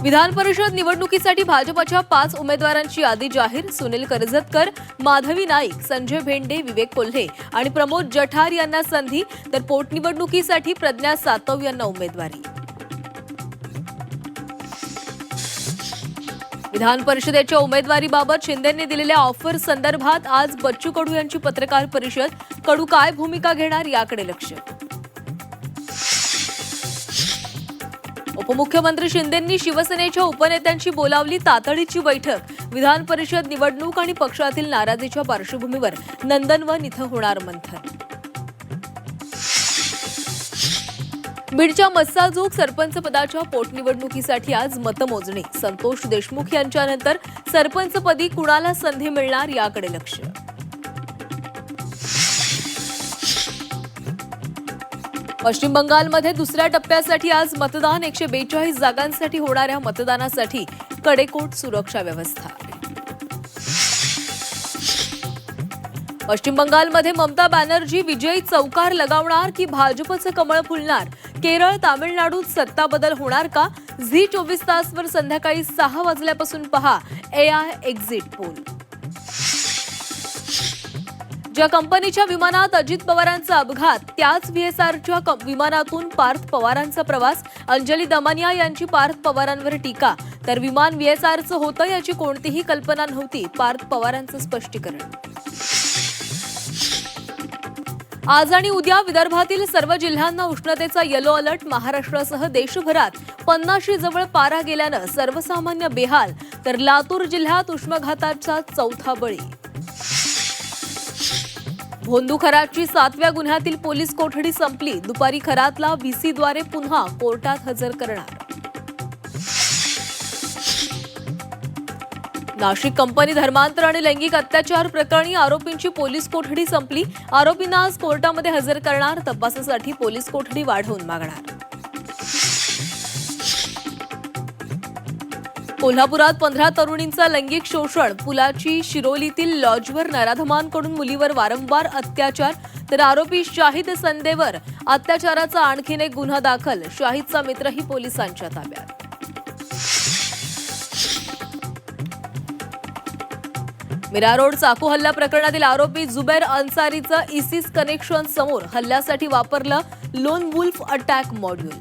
विधान परिषद निवडणुकीसाठी भाजपच्या 5 उमेदवारांची यादी जाहीर. सुनील कर्जतकर, माधवी नाईक, संजय भेंडे, विवेक कोल्हे आणि प्रमोद जठार यांना संधी, तर पोटनिवडणुकीसाठी प्रज्ञा सातव यांना उमेदवारी. विधान परिषदेच्या उमेदवारीबाबत शिंदेंनी दिलेल्या ऑफर संदर्भात आज बच्चू कडू यांची पत्रकार परिषद. कडू काय भूमिका घेणार याकडे लक्ष. उपमुख्यमंत्री शिंदेंनी शिवसेनेच्या उपनेत्यांची बोलावली तातडीची बैठक. विधान परिषद निवडणूक आणि पक्षातील नाराजीच्या पार्श्वभूमीवर नंदनवन इथं होणार मंथन. बीडच्या मस्साजोग सरपंच पदाच्या पोटनिवडणुकीसाठी आज मतमोजणी. संतोष देशमुख यांच्यानंतर सरपंचपदी कुणाला संधी मिळणार याकडे लक्ष. पश्चिम बंगालमध्ये दुसऱ्या टप्प्यासाठी आज मतदान. 142 जागांसाठी होणाऱ्या मतदानासाठी कडेकोट सुरक्षा व्यवस्था. पश्चिम बंगालमध्ये ममता बॅनर्जी विजयी चौकार लगावणार की भाजपचं कमळ फुलणार. केरळ, तामिळनाडूत सत्ता बदल होणार का? झी 24 तासवर संध्याकाळी 6 वाजल्यापासून पहा AI एक्झिट पोल. ज्या कंपनीच्या विमानात अजित पवारांचा अपघात, त्याच VSRच्या विमानातून पार्थ पवारांचा प्रवास. अंजली दमानिया यांची पार्थ पवारांवर टीका. तर विमान VSRचं होतं याची कोणतीही कल्पना नव्हती, पार्थ पवारांचं स्पष्टीकरण. आज आणि उद्या विदर्भातील सर्व जिल्ह्यांना उष्णतेचा येलो अलर्ट. महाराष्ट्रासह देशभरात 50 जवळ पारा गेल्यानं सर्वसामान्य बेहाल. तर लातूर जिल्ह्यात उष्माघाताचा 4था बळी. भोंदू खरातची 7व्या गुन्ह्यातील पोलीस कोठडी संपली. दुपारी खरातला VCद्वारे पुन्हा कोर्टात हजर करणार. नाशिक कंपनी धर्मांतर आणि लैंगिक अत्याचार प्रकरणी आरोपींची पोलीस कोठडी संपली. आरोपींना आज कोर्टामध्ये हजर करणार. तपासासाठी पोलीस कोठडी वाढवून मागणार. कोल्हापुरात 15 तरुणींचा लैंगिक शोषण. पुलाची शिरोलीतील लॉजवर नराधमांकडून मुलीवर वारंवार अत्याचार. तर आरोपी शाहिद संदेवर अत्याचाराचा आणखीन एक गुन्हा दाखल. शाहिदचा मित्रही पोलिसांच्या ताब्यात. मीरा रोड चाकू हल्ला प्रकरणातील आरोपी जुबैर अन्सारीचं इसिस कनेक्शन समोर. हल्ल्यासाठी वापरलं लोन वुल्फ अटॅक मॉड्यूल.